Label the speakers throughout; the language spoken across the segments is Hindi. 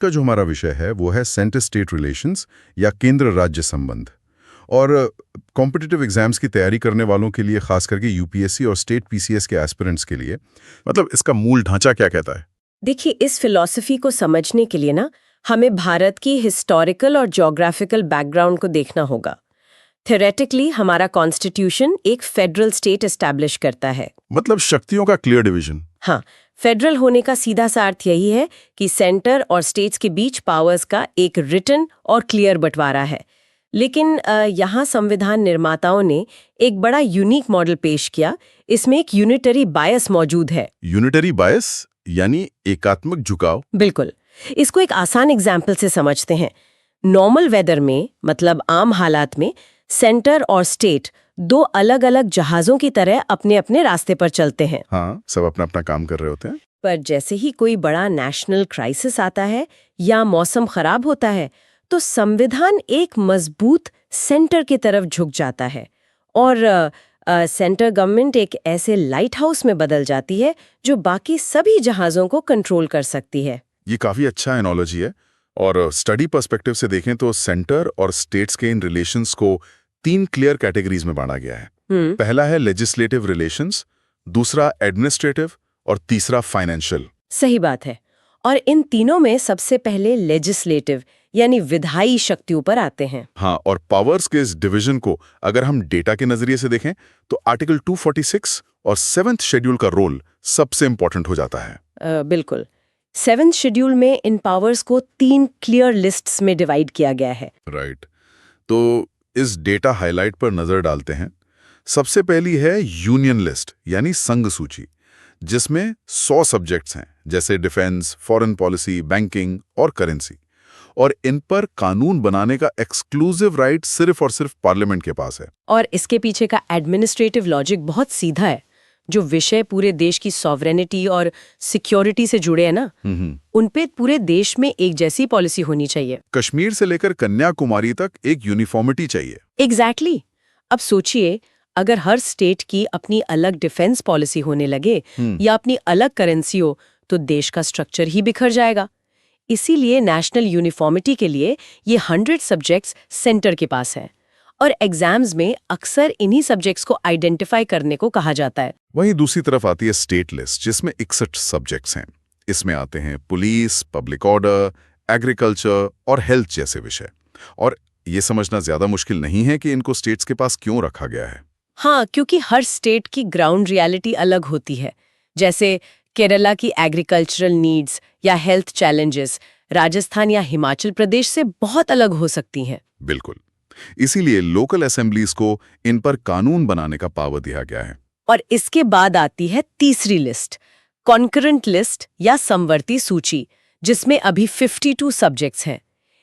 Speaker 1: का जो हमारा विषय है वो है सेंटर स्टेट रिलेशंस या केंद्र राज्य संबंध। और कॉम्पिटिटिव एग्जाम्स की तैयारी करने वालों के लिए, खास करके यूपीएससी और स्टेट पीसीएस के एस्पिरेंट्स के लिए, मतलब इसका मूल ढांचा क्या कहता है?
Speaker 2: देखिए, इस फिलॉसफी को समझने के लिए ना हमें भारत की हिस्टोरिकल और ज्योग्राफिकल बैकग्राउंड को देखना होगा। थ्योरेटिकली हमारा कॉन्स्टिट्यूशन एक फेडरल स्टेट एस्टैब्लिश करता है।
Speaker 1: मतलब शक्तियों का क्लियर डिवीजन।
Speaker 2: हाँ, फेडरल होने का सीधा सा अर्थ यही है कि सेंटर और स्टेट्स के बीच पावर्स का एक रिटन और क्लियर बंटवारा है। लेकिन यहाँ संविधान निर्माताओं ने एक बड़ा यूनिक मॉडल पेश किया। इसमें एक यूनिटरी बायस मौजूद है।
Speaker 1: यूनिटरी बायस यानी एकात्मक झुकाव?
Speaker 2: बिल्कुल। इसको एक आसान एग्जाम्पल से समझते हैं। नॉर्मल वेदर में, मतलब आम हालात में, सेंटर और स्टेट दो अलग अलग जहाजों की तरह अपने अपने रास्ते पर चलते हैं।
Speaker 1: हाँ, सब अपना अपना काम कर रहे होते हैं।
Speaker 2: पर जैसे ही कोई बड़ा नेशनल क्राइसिस आता है या मौसम खराब होता है, तो संविधान एक मजबूत सेंटर की तरफ झुक जाता है और सेंटर गवर्नमेंट एक ऐसे लाइट हाउस में बदल जाती है जो बाकी सभी जहाज़ों को कंट्रोल कर सकती है।
Speaker 1: ये काफी अच्छा एनोलॉजी है। और स्टडी पर्सपेक्टिव से देखें तो सेंटर और स्टेट्स के इन रिलेशंस को 3 क्लियर कैटेगरीज में बांटा गया है। पहला है लेजिस्लेटिव रिलेशंस, दूसरा एडमिनिस्ट्रेटिव और तीसरा फाइनेंशियल।
Speaker 2: सही बात है। और इन तीनों में सबसे पहले लेजिस्लेटिव यानी विधायी शक्तियों पर आते हैं।
Speaker 1: हाँ, और पावर्स के इस डिवीजन को अगर हम डेटा के नजरिए से देखें तो आर्टिकल 246 और 7th शेड्यूल का रोल सबसे इंपॉर्टेंट हो जाता है।
Speaker 2: बिल्कुल। 7th शेड्यूल में इन पावर्स को 3 क्लियर लिस्ट्स में डिवाइड किया गया है।
Speaker 1: राइट। तो इस डेटा हाईलाइट पर नजर डालते हैं। सबसे पहली है यूनियन लिस्ट यानी संघ सूची, जिसमें 100 सब्जेक्ट्स हैं, जैसे डिफेंस, फॉरेन पॉलिसी, बैंकिंग और करेंसी। और इन पर कानून बनाने का एक्सक्लूसिव राइट सिर्फ और सिर्फ पार्लियामेंट के पास है।
Speaker 2: और इसके पीछे का एडमिनिस्ट्रेटिव लॉजिक बहुत सीधा है। जो विषय पूरे देश की सॉवरेनिटी और सिक्योरिटी से जुड़े हैं ना, उन पे पूरे देश में एक जैसी पॉलिसी होनी चाहिए।
Speaker 1: कश्मीर से लेकर कन्याकुमारी तक एक यूनिफॉर्मिटी चाहिए।
Speaker 2: एग्जैक्टली। अब सोचिए, अगर हर स्टेट की अपनी अलग डिफेंस पॉलिसी होने लगे या अपनी अलग करेंसी हो, तो देश का स्ट्रक्चर ही बिखर जाएगा। इसीलिए नेशनल यूनिफॉर्मिटी के लिए ये 100 सब्जेक्ट्स सेंटर के पास हैं और एग्जाम्स में अक्सर इन्हीं सब्जेक्ट्स को आइडेंटिफाई करने को कहा जाता है।
Speaker 1: वहीं दूसरी तरफ आती है स्टेट लिस्ट, जिसमें 61 सब्जेक्ट्स हैं। इसमें आते हैं पुलिस, पब्लिक ऑर्डर, एग्रीकल्चर और हेल्थ जैसे विषय। और ये समझना ज्यादा मुश्किल नहीं है कि इनको स्टेट्स के पास क्यों रखा गया है।
Speaker 2: हाँ, क्योंकि हर स्टेट की ग्राउंड रियलिटी अलग होती है। जैसे केरला की एग्रीकल्चरल नीड्स या हेल्थ चैलेंजेस राजस्थान या हिमाचल प्रदेश से बहुत अलग हो सकती हैं।
Speaker 1: बिल्कुल। इसीलिए लोकल असेंबलीज को इन पर कानून बनाने का पावर दिया गया है।
Speaker 2: और इसके बाद आती है तीसरी लिस्ट, कॉन्करेंट लिस्ट या समवर्ती सूची, जिसमें अभी 52 सब्जेक्ट्स हैं।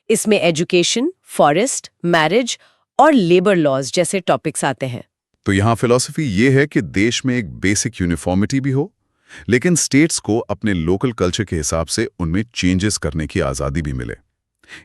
Speaker 2: इसमें एजुकेशन, फॉरेस्ट, मैरिज और लेबर लॉज जैसे टॉपिक्स आते हैं।
Speaker 1: तो यहाँ फिलॉसफी ये है कि देश में एक बेसिक यूनिफॉर्मिटी भी हो, लेकिन स्टेट्स को अपने लोकल कल्चर के हिसाब से उनमें चेंजेस करने की आज़ादी भी मिले।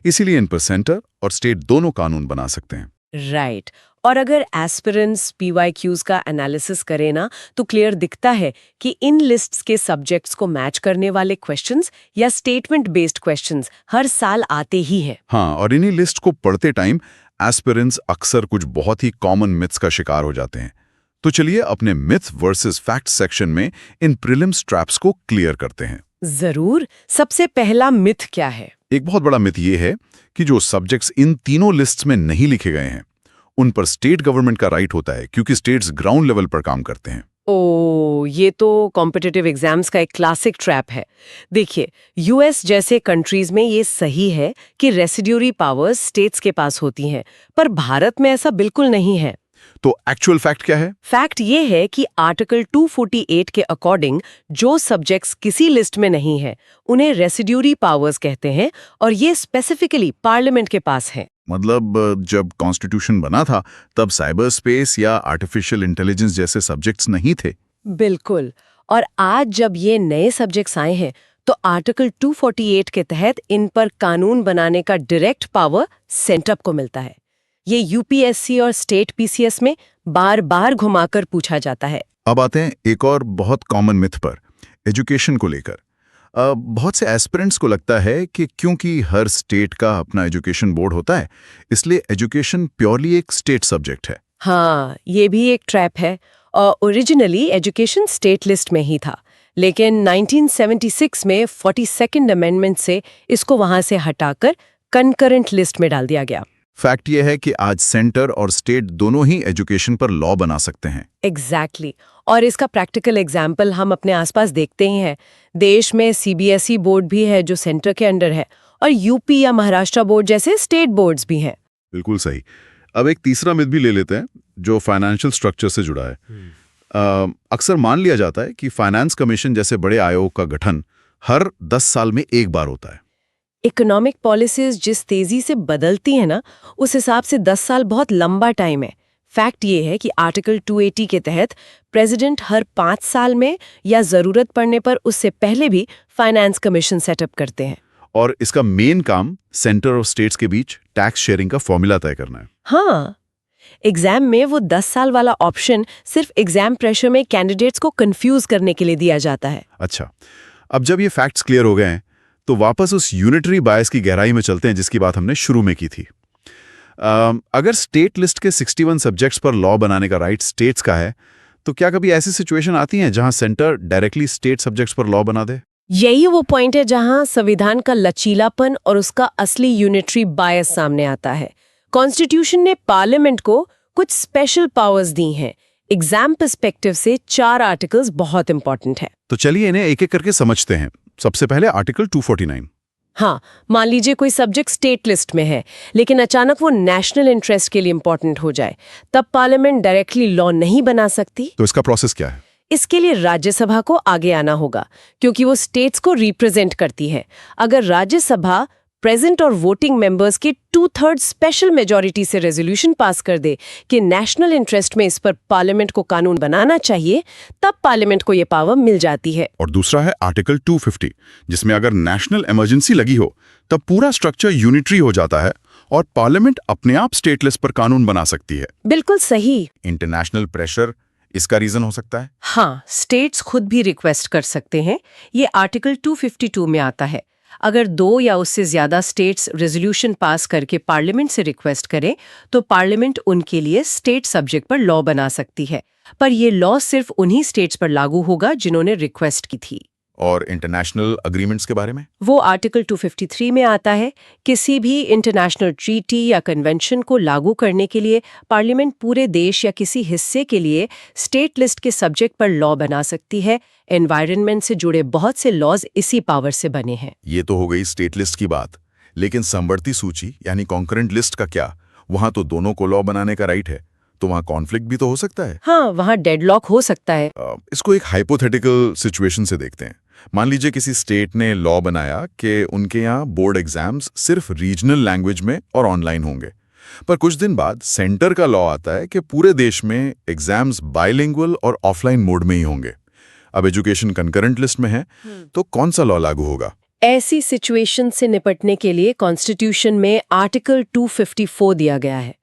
Speaker 1: इसीलिए इन पर सेंटर और स्टेट दोनों कानून बना सकते हैं।
Speaker 2: राइट। और अगर एस्पिरेंट्स पीवाईक्यूज का एनालिसिस करें ना, तो क्लियर दिखता है कि इन लिस्ट्स के सब्जेक्ट्स को मैच करने वाले क्वेश्चंस या स्टेटमेंट बेस्ड क्वेश्चंस हर साल आते ही हैं।
Speaker 1: हाँ, और इन्हीं लिस्ट को पढ़ते टाइम एस्पिरेंट्स अक्सर कुछ बहुत ही कॉमन मिथ्स का शिकार हो जाते हैं। तो चलिए अपने मिथ वर्सेस फैक्ट सेक्शन में इन प्रीलिम्स ट्रैप्स को क्लियर करते हैं।
Speaker 2: जरूर। सबसे पहला मिथ क्या है?
Speaker 1: एक बहुत बड़ा मिथ ये है कि जो सब्जेक्ट्स इन तीनों लिस्ट्स में नहीं लिखे गए हैं, उन पर स्टेट गवर्नमेंट का राइट होता है, क्योंकि स्टेट्स ग्राउंड लेवल पर काम करते हैं।
Speaker 2: ये तो कॉम्पिटिटिव एग्जाम्स का एक क्लासिक ट्रैप है। देखिए, यूएस जैसे कंट्रीज में ये सही है कि रेसिड्यूरी पावर्स स्टेट्स के पास होती हैं, पर भारत में ऐसा बिल्कुल नहीं है।
Speaker 1: तो एक्चुअल फैक्ट क्या है?
Speaker 2: फैक्ट ये है कि आर्टिकल 248 के अकॉर्डिंग जो सब्जेक्ट्स किसी लिस्ट में नहीं है, उन्हें रेसिड्यूरी पावर्स कहते हैं और ये स्पेसिफिकली पार्लियामेंट के पास है।
Speaker 1: मतलब जब कॉन्स्टिट्यूशन बना था तब साइबर स्पेस या आर्टिफिशियल इंटेलिजेंस जैसे सब्जेक्ट्स नहीं थे।
Speaker 2: बिल्कुल। और आज जब ये नए सब्जेक्ट्स आए हैं, तो आर्टिकल 248 के तहत इन पर कानून बनाने का डायरेक्ट पावर सेंटर को मिलता है। ये यूपीएससी और स्टेट पीसीएस में बार बार घुमाकर पूछा जाता है।
Speaker 1: अब आते हैं एक और बहुत कॉमन मिथ पर, एजुकेशन को लेकर।
Speaker 3: बहुत से एस्पिरेंट्स को लगता है कि क्योंकि हर स्टेट का अपना एजुकेशन बोर्ड होता है, इसलिए एजुकेशन प्योरली एक स्टेट सब्जेक्ट है।
Speaker 2: हाँ, ये भी एक ट्रैप है। और ओरिजिनली एजुकेशन स्टेट लिस्ट में ही था, लेकिन 1976 में 42nd अमेंडमेंट से इसको वहां से हटाकर कंकरेंट लिस्ट में डाल दिया गया।
Speaker 3: फैक्ट ये है कि आज सेंटर और स्टेट दोनों ही एजुकेशन पर लॉ बना सकते हैं।
Speaker 2: एग्जैक्टली और इसका प्रैक्टिकल एग्जाम्पल हम अपने आसपास देखते ही हैं। देश में सीबीएसई बोर्ड भी है जो सेंटर के अंडर है, और यूपी या महाराष्ट्र बोर्ड जैसे स्टेट बोर्ड्स भी हैं।
Speaker 1: बिल्कुल सही। अब एक तीसरा मिथ भी ले लेते हैं जो फाइनेंशियल स्ट्रक्चर से जुड़ा है। अक्सर मान लिया जाता है कि फाइनेंस कमीशन जैसे बड़े आयोग का गठन हर 10 साल में एक बार होता है।
Speaker 2: इकोनॉमिक पॉलिसीज जिस तेजी से बदलती हैं ना, उस हिसाब से 10 साल बहुत लंबा टाइम है। फैक्ट ये है कि आर्टिकल 280 के तहत प्रेसिडेंट हर 5 साल में या जरूरत पड़ने पर उससे पहले भी फाइनेंस कमीशन सेटअप करते हैं।
Speaker 1: और इसका मेन काम सेंटर और स्टेट्स के बीच टैक्स शेयरिंग का फॉर्मूला तय करना है।
Speaker 2: हाँ, एग्जाम में वो 10 साल वाला ऑप्शन सिर्फ एग्जाम प्रेशर में कैंडिडेट्स को कंफ्यूज करने के लिए दिया जाता है।
Speaker 1: अच्छा, अब जब ये फैक्ट्स क्लियर हो गए हैं तो वापस उस यूनिटरी बायस की गहराई में चलते हैं जिसकी बात हमने शुरू में की थी। अगर स्टेट लिस्ट के 61 सब्जेक्ट्स पर लॉ बनाने का राइट स्टेट्स का है, तो क्या कभी ऐसी सिचुएशन आती है जहां सेंटर डायरेक्टली स्टेट सब्जेक्ट्स पर लॉ बना दे?
Speaker 2: यही वो पॉइंट है जहां संविधान का लचीलापन और उसका असली यूनिटरी बायस सामने आता है। कॉन्स्टिट्यूशन ने पार्लियामेंट को कुछ स्पेशल पावर्स दी हैं। एग्जाम पर्सपेक्टिव से 4 आर्टिकल्स बहुत इंपॉर्टेंट है।
Speaker 1: तो चलिए इन्हें एक एक करके समझते हैं। सबसे पहले आर्टिकल 249।
Speaker 2: हाँ, मान लीजिए कोई सब्जेक्ट स्टेट लिस्ट में है, लेकिन अचानक वो नेशनल इंटरेस्ट के लिए इंपॉर्टेंट हो जाए, तब पार्लियामेंट डायरेक्टली लॉ नहीं बना सकती।
Speaker 1: तो इसका प्रोसेस क्या है?
Speaker 2: इसके लिए राज्यसभा को आगे आना होगा, क्योंकि वो स्टेट्स को रिप्रेजेंट करती है। अगर राज्यसभा प्रेजेंट और वोटिंग मेंबर्स की 2/3 स्पेशल मेजॉरिटी से रेजोल्यूशन पास कर दे कि नेशनल इंटरेस्ट में इस पर पार्लियामेंट को कानून बनाना चाहिए, तब पार्लियामेंट को ये पावर मिल जाती है।
Speaker 1: और दूसरा है आर्टिकल 250, जिसमें अगर नेशनल इमरजेंसी लगी हो तब पूरा स्ट्रक्चर यूनिटरी हो जाता है और पार्लियामेंट अपने आप स्टेट लिस्ट पर कानून बना सकती है।
Speaker 2: बिल्कुल सही।
Speaker 1: इंटरनेशनल प्रेशर इसका रीजन हो सकता है?
Speaker 2: हाँ, स्टेट्स खुद भी रिक्वेस्ट कर सकते हैं। ये आर्टिकल 252 में आता है। अगर 2 या उससे ज्यादा स्टेट्स रेजोल्यूशन पास करके पार्लियामेंट से रिक्वेस्ट करें, तो पार्लियामेंट उनके लिए स्टेट सब्जेक्ट पर लॉ बना सकती है। पर ये लॉ सिर्फ उन्हीं स्टेट्स पर लागू होगा जिन्होंने रिक्वेस्ट की थी।
Speaker 1: और इंटरनेशनल अग्रीमेंट्स के बारे में?
Speaker 2: वो आर्टिकल 253 में आता है। किसी भी इंटरनेशनल ट्रीटी या कन्वेंशन को लागू करने के लिए पार्लियामेंट पूरे देश या किसी हिस्से के लिए स्टेट लिस्ट के सब्जेक्ट पर लॉ बना सकती है। एनवायरनमेंट से जुड़े बहुत से लॉज इसी पावर से बने हैं।
Speaker 1: ये तो हो गई स्टेट लिस्ट की बात, लेकिन समवर्ती सूची यानी कॉन्करेंट लिस्ट का क्या? वहां तो दोनों को लॉ बनाने का राइट है, तो वहां कॉन्फ्लिक्ट भी तो हो सकता है।
Speaker 2: हाँ, वहाँ डेडलॉक हो सकता है।
Speaker 1: इसको एक हाइपोथेटिकल सिचुएशन से देखते हैं। मान लीजिए किसी स्टेट ने लॉ बनाया कि उनके यहाँ बोर्ड एग्जाम्स सिर्फ रीजनल लैंग्वेज में और ऑनलाइन होंगे, पर कुछ दिन बाद सेंटर का लॉ आता है कि पूरे देश में एग्जाम्स बाइलिंगुअल और ऑफलाइन मोड में ही होंगे। अब एजुकेशन कंकरेंट लिस्ट में है, तो कौन सा लॉ लागू होगा?
Speaker 2: ऐसी सिचुएशन से निपटने के लिए कॉन्स्टिट्यूशन में आर्टिकल 254 दिया गया है।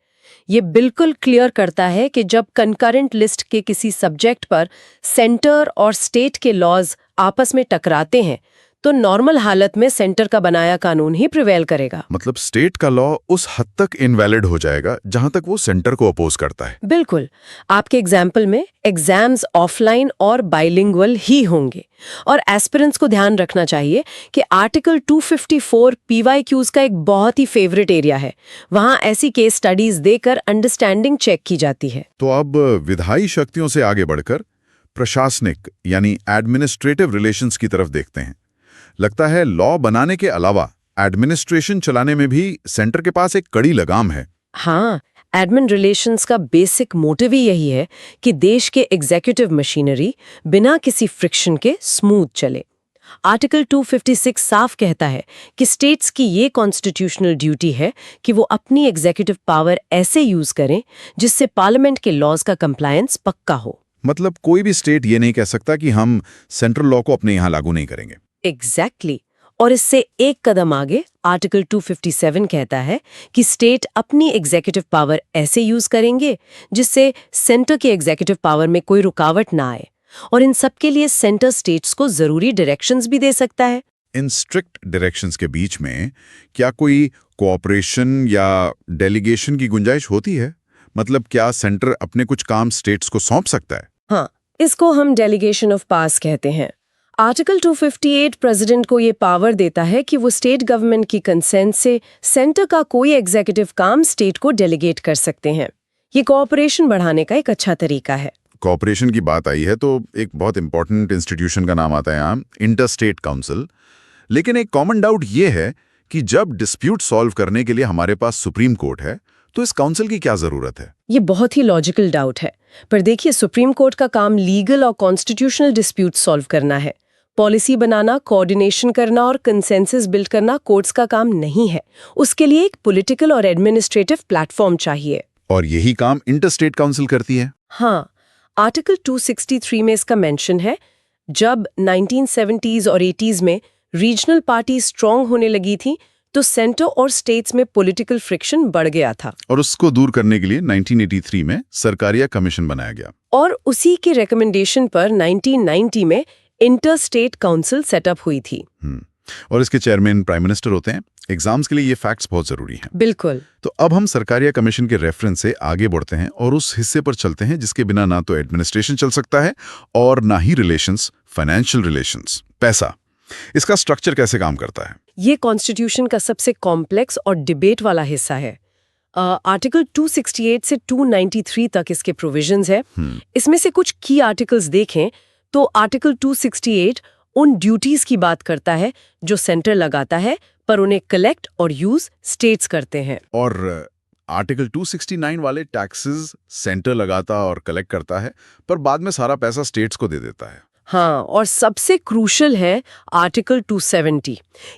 Speaker 2: ये बिल्कुल क्लियर करता है कि जब कंकरेंट लिस्ट के किसी सब्जेक्ट पर सेंटर और स्टेट के लॉज आपस में टकराते हैं, तो नॉर्मल हालत में सेंटर का बनाया कानून ही प्रिवेल करेगा।
Speaker 1: मतलब स्टेट का लॉ उस हद तक इनवैलिड हो जाएगा जहां तक वो सेंटर को अपोज करता है।
Speaker 2: बिल्कुल। आपके एग्जाम्पल में एग्जाम्स ऑफलाइन और बाइलिंगुअल ही होंगे। और एस्पिरेंट्स को ध्यान रखना चाहिए कि आर्टिकल 254 PYQs का एक बहुत ही फेवरेट एरिया है। वहां ऐसी केस स्टडीज देकर अंडरस्टैंडिंग चेक की जाती है।
Speaker 1: तो अब विधायी शक्तियों से आगे बढ़कर प्रशासनिक यानी एडमिनिस्ट्रेटिव रिलेशंस की तरफ देखते हैं। लगता है लॉ बनाने के अलावा एडमिनिस्ट्रेशन चलाने में भी सेंटर के पास एक कड़ी लगाम है।
Speaker 2: हाँ, एडमिन रिलेशंस का बेसिक मोटिव ही यही है कि देश के एग्जीक्यूटिव मशीनरी बिना किसी फ्रिक्शन के स्मूथ चले। आर्टिकल 256 साफ कहता है कि स्टेट्स की ये कॉन्स्टिट्यूशनल ड्यूटी है कि वो अपनी एग्जीक्यूटिव पावर ऐसे यूज करें जिससे पार्लियामेंट के लॉज का कंप्लायंस पक्का हो।
Speaker 1: मतलब कोई भी स्टेट ये नहीं कह सकता कि हम सेंट्रल लॉ को अपने यहाँ लागू नहीं करेंगे।
Speaker 2: एग्जैक्टली। और इससे एक कदम आगे आर्टिकल 257 कहता है कि स्टेट अपनी एग्जीक्यूटिव पावर ऐसे यूज करेंगे जिससे सेंटर के एग्जीक्यूटिव पावर में कोई रुकावट ना आए। और इन सब के लिए सेंटर स्टेट्स को जरूरी डायरेक्शंस भी दे सकता है।
Speaker 1: इन स्ट्रिक्ट डायरेक्शंस के बीच में क्या कोई कोऑपरेशन या डेलीगेशन की गुंजाइश होती है? मतलब क्या सेंटर अपने कुछ काम स्टेट्स को सौंप सकता है?
Speaker 2: हाँ, इसको हम डेलीगेशन ऑफ पास कहते हैं। आर्टिकल 258 प्रेसिडेंट को ये पावर देता है कि वो स्टेट गवर्नमेंट की कंसेंट से सेंटर का कोई एग्जीक्यूटिव काम स्टेट को डेलीगेट कर सकते हैं। ये कोऑपरेशन बढ़ाने का एक अच्छा तरीका है।
Speaker 1: कोऑपरेशन की बात आई है तो एक बहुत इंपॉर्टेंट इंस्टीट्यूशन का नाम आता है यहाँ, इंटर स्टेट काउंसिल। लेकिन एक कॉमन डाउट ये है कि जब डिस्प्यूट सॉल्व करने के लिए हमारे पास सुप्रीम कोर्ट है तो इस काउंसिल की क्या जरूरत है?
Speaker 2: ये बहुत ही लॉजिकल डाउट है, पर देखिए सुप्रीम कोर्ट का काम लीगल और कॉन्स्टिट्यूशनल डिस्प्यूट सॉल्व करना है। पॉलिसी बनाना, कोऑर्डिनेशन करना और कंसेंसस बिल्ड करना कोर्ट्स का काम नहीं है। उसके लिए एक पॉलिटिकल और एडमिनिस्ट्रेटिव प्लेटफॉर्म चाहिए।
Speaker 1: और यही काम इंटर स्टेट काउंसिल करती है?
Speaker 2: हाँ, आर्टिकल 263 में इसका मेंशन है। जब 1970s और 80s में रीजनल पार्टी स्ट्रांग होने लगी थी तो सेंटर और स्टेट्स में पॉलिटिकल फ्रिक्शन बढ़ गया था,
Speaker 1: और उसको दूर करने के लिए 1983 में सरकारिया कमीशन बनाया गया।
Speaker 2: और उसी के रिकमेंडेशन पर 1990 में इंटर स्टेट काउंसिल सेटअप हुई थी।
Speaker 1: और इसके चेयरमैन प्राइम मिनिस्टर होते हैं। एग्जाम्स के लिए ये फैक्ट्स बहुत जरूरी हैं।
Speaker 2: बिल्कुल।
Speaker 1: तो अब हम सरकारिया कमीशन के रेफरेंस से आगे बढ़ते हैं और उस हिस्से पर चलते हैं जिसके बिना ना तो एडमिनिस्ट्रेशन चल सकता है और ना ही रिलेशंस, फाइनेंशियल रिलेशंस, पैसा। इसका स्ट्रक्चर कैसे काम करता है?
Speaker 2: ये कॉन्स्टिट्यूशन का सबसे कॉम्प्लेक्स और डिबेट वाला हिस्सा है। आर्टिकल 268 से 293 तक इसके प्रोविजंस है। इसमें से कुछ की आर्टिकल्स देखें तो आर्टिकल 268 उन ड्यूटीज की बात करता है जो सेंटर लगाता है, पर उन्हें कलेक्ट और यूज स्टेट्स करते हैं।
Speaker 1: और आर्टिकल 269 वाले टैक्सेस सेंटर लगाता और कलेक्ट करता है, पर बाद में सारा पैसा स्टेट्स को दे देता है।
Speaker 2: हाँ, और सबसे क्रूशल है आर्टिकल 270।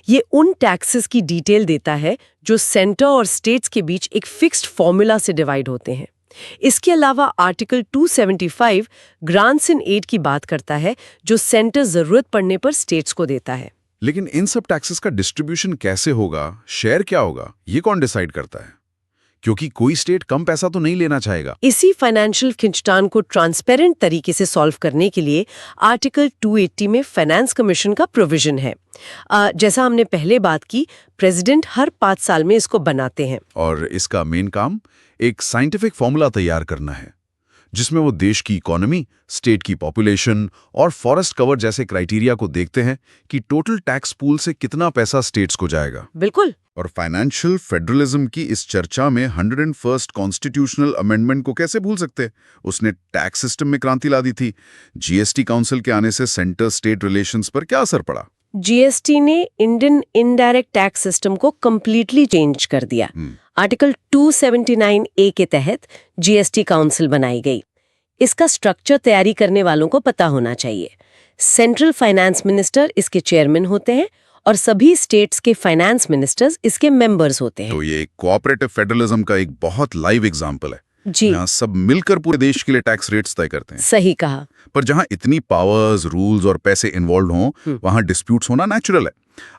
Speaker 2: ये उन टैक्सेस की डिटेल देता है जो सेंटर और स्टेट्स के बीच एक फिक्स्ड फॉर्मूला से डिवाइड होते हैं। इसके अलावा आर्टिकल 275 ग्रांट्स इन एड की बात करता है जो सेंटर जरूरत पड़ने पर स्टेट्स को देता है।
Speaker 1: लेकिन इन सब टैक्सेस का डिस्ट्रीब्यूशन कैसे होगा, शेयर क्या होगा, ये कौन डिसाइड करता है? क्योंकि कोई स्टेट कम पैसा तो नहीं लेना चाहेगा।
Speaker 2: इसी फाइनेंशियल खिंचातान को ट्रांसपेरेंट तरीके से सॉल्व करने के लिए आर्टिकल 280 में फाइनेंस कमीशन का प्रोविजन है। जैसा हमने पहले बात की, प्रेसिडेंट हर 5 साल में इसको बनाते हैं।
Speaker 1: और इसका मेन काम एक साइंटिफिक फॉर्मूला तैयार करना है जिसमें वो देश की इकोनॉमी, स्टेट की पॉपुलेशन और फॉरेस्ट कवर जैसे क्राइटेरिया को देखते हैं कि टोटल टैक्स पूल से कितना पैसा स्टेट्स को जाएगा।
Speaker 2: बिल्कुल।
Speaker 1: और फाइनेंशियल फेडरलिज्म की इस चर्चा में 101st कॉन्स्टिट्यूशनल अमेंडमेंट को कैसे भूल सकते? उसने टैक्स सिस्टम में क्रांति ला दी थी। जीएसटी काउंसिल के आने से सेंटर स्टेट रिलेशंस पर क्या असर पड़ा?
Speaker 2: जीएसटी ने इंडियन इनडायरेक्ट टैक्स सिस्टम को कंप्लीटली चेंज कर दिया। आर्टिकल 279A के तहत जीएसटी काउंसिल बनाई गई। इसका स्ट्रक्चर तैयारी करने वालों को पता होना चाहिए। सेंट्रल फाइनेंस मिनिस्टर इसके चेयरमैन होते हैं और सभी स्टेट्स के फाइनेंस मिनिस्टर्स इसके मेंबर्स होते हैं।
Speaker 1: तो ये कोऑपरेटिव फेडरलिज्म का एक बहुत लाइव एग्जांपल है।
Speaker 2: जी,
Speaker 1: जहां सब मिलकर पूरे देश के लिए टैक्स रेट्स तय करते हैं।
Speaker 2: सही कहा।
Speaker 1: पर जहां इतनी पावर्स, रूल्स और पैसे इन्वॉल्व हों, वहां डिस्प्यूट्स होना नेचुरल है।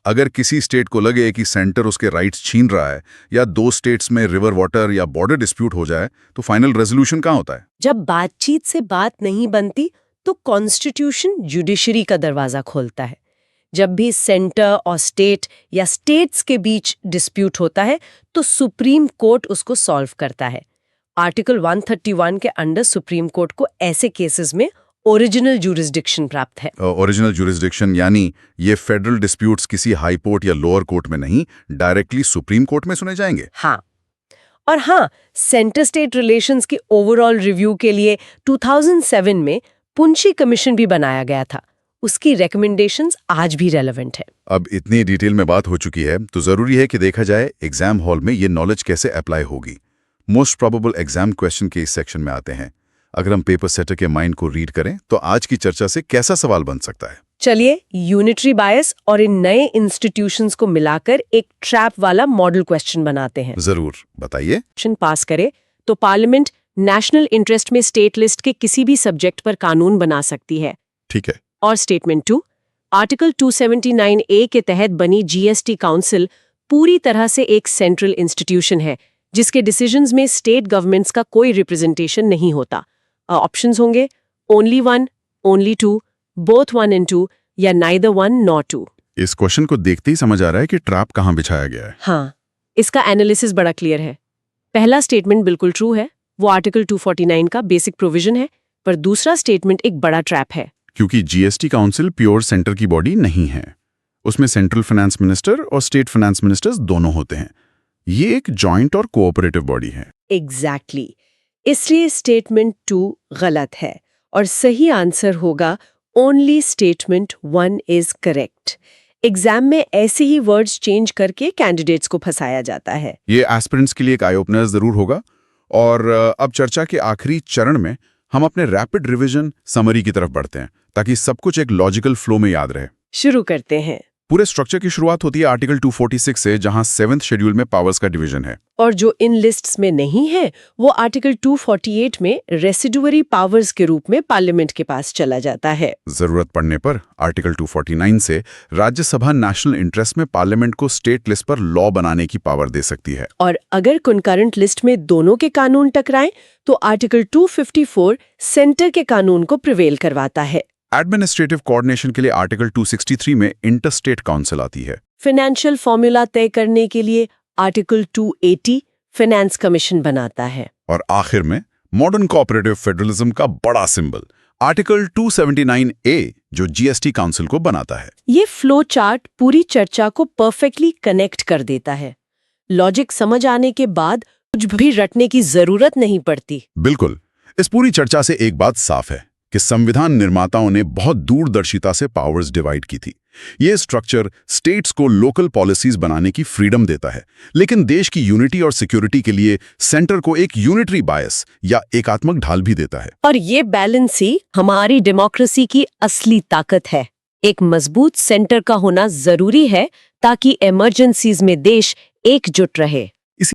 Speaker 1: अगर किसी स्टेट को लगे कि सेंटर उसके राइट्स छीन रहा है या दो स्टेट्स में रिवर वाटर या बॉर्डर डिस्प्यूट हो जाए तो फाइनल रेजोल्यूशन कहाँ होता है?
Speaker 2: जब बातचीत से बात नहीं बनती तो कॉन्स्टिट्यूशन जुडिशरी का दरवाजा खोलता है। जब भी सेंटर और स्टेट या स्टेट्स के बीच डिस्प्यूट होता है तो सुप्रीम कोर्ट उसको सॉल्व करता है। आर्टिकल 131 के अंडर सुप्रीम कोर्ट को ऐसे केसेस में ओरिजिनल ज्यूरिसडिक्शन प्राप्त है।
Speaker 1: ओरिजिनल ज्यूरिसडिक्शन यानी ये फेडरल डिस्प्यूट्स किसी हाई कोर्ट या लोअर कोर्ट में नहीं, डायरेक्टली सुप्रीम कोर्ट में सुने जाएंगे।
Speaker 2: हाँ, और हाँ, सेंटर स्टेट रिलेशंस के ओवरऑल रिव्यू के लिए 2007 में पुंछी कमीशन भी बनाया गया था। उसकी रिकमेंडेशंस आज भी रेलेवेंट है।
Speaker 1: अब इतनी डिटेल में बात हो चुकी है तो जरूरी है कि देखा जाए एग्जाम हॉल में ये नॉलेज कैसे अप्लाई होगी। मोस्ट प्रोबेबल एग्जाम क्वेश्चन के इस सेक्शन में आते हैं। अगर हम पेपर सेटर के माइंड को रीड करें तो आज की चर्चा से कैसा सवाल बन सकता है?
Speaker 2: चलिए यूनिटरी बायस और इन नए इंस्टीट्यूशंस को मिलाकर एक ट्रैप वाला मॉडल क्वेश्चन बनाते हैं।
Speaker 1: जरूर बताइए।
Speaker 2: क्वेश्चन पास करे तो पार्लियामेंट नेशनल इंटरेस्ट में स्टेट लिस्ट के किसी भी सब्जेक्ट पर कानून बना सकती है।
Speaker 1: ठीक है।
Speaker 2: और स्टेटमेंट 2, आर्टिकल 279A के तहत बनी जीएसटी काउंसिल पूरी तरह से एक सेंट्रल इंस्टीट्यूशन है जिसके डिसीजंस में स्टेट गवर्नमेंट्स का कोई रिप्रेजेंटेशन नहीं होता। ऑप्शंस होंगे only 1, only two, both 1 and 2 या neither 1 nor 2?
Speaker 3: इस क्वेश्चन को देखते ही समझ आ रहा है कि ट्रैप कहाँ बिछाया गया है।
Speaker 2: हाँ, इसका एनालिसिस बड़ा क्लियर है। पहला स्टेटमेंट बिल्कुल ट्रू है, वो आर्टिकल 249 का बेसिक प्रोविजन है, पर दूसरा स्टेटमेंट एक बड़ा ट्रैप है।
Speaker 3: क्योंकि जीएसटी काउंसिल प्योर सेंटर की बॉडी नहीं है। उसमें सेंट्रल फाइनेंस मिनिस्टर और स्टेट फाइनेंस मिनिस्टर्स दोनों होते हैं। ये एक जॉइंट और कोऑपरेटिव बॉडी है।
Speaker 2: एग्जैक्टली इसलिए स्टेटमेंट 2 गलत है और सही आंसर होगा only statement 1 is correct. Exam में ऐसे ही वर्ड्स चेंज करके कैंडिडेट्स को फंसाया जाता है।
Speaker 3: ये एस्पिरेंट्स के लिए एक आई ओपनर जरूर होगा। और अब चर्चा के आखिरी चरण में हम अपने रैपिड रिवीजन समरी की तरफ बढ़ते हैं, ताकि सब कुछ एक लॉजिकल फ्लो में याद रहे।
Speaker 2: शुरू करते हैं।
Speaker 3: पूरे स्ट्रक्चर की शुरुआत होती है आर्टिकल 246 से, जहां 7th शेड्यूल में पावर्स का डिवीजन है।
Speaker 2: और जो इन लिस्ट्स में नहीं है वो आर्टिकल 248 में रेसिडुअरी पावर्स के रूप में पार्लियामेंट के पास चला जाता है।
Speaker 3: जरूरत पड़ने पर आर्टिकल 249 से राज्यसभा नेशनल इंटरेस्ट में पार्लियामेंट को स्टेट लिस्ट पर लॉ बनाने की पावर दे सकती है।
Speaker 2: और अगर कंकरेंट लिस्ट में दोनों के कानून टकराएं तो आर्टिकल 254 सेंटर के कानून को प्रिवेल करवाता है।
Speaker 3: एडमिनिस्ट्रेटिव कोऑर्डिनेशन के लिए आर्टिकल 263 में इंटरस्टेट काउंसिल आती है।
Speaker 2: फाइनेंशियल फॉर्मूला तय करने के लिए आर्टिकल 280 फाइनेंस कमीशन बनाता है।
Speaker 3: और आखिर में मॉडर्न कोऑपरेटिव फेडरलिज्म का बड़ा सिंबल आर्टिकल 279A, जो जीएसटी काउंसिल को बनाता है।
Speaker 2: ये फ्लो चार्ट पूरी चर्चा को परफेक्टली कनेक्ट कर देता है। लॉजिक समझ आने के बाद कुछ भी रटने की जरूरत नहीं पड़ती।
Speaker 3: बिल्कुल। इस पूरी चर्चा से एक बात साफ है कि संविधान निर्माताओं ने बहुत दूरदर्शिता से पावर्स डिवाइड की थी। ये स्ट्रक्चर स्टेट्स को लोकल पॉलिसीज बनाने की फ्रीडम देता है, लेकिन देश की यूनिटी और सिक्योरिटी के लिए सेंटर को एक यूनिटरी बायस या एकात्मक ढाल भी देता है।
Speaker 2: और ये बैलेंस ही हमारी डेमोक्रेसी की असली ताकत है। एक मजबूत सेंटर का होना जरूरी है ताकि इमरजेंसीज में देश एकजुट रहे।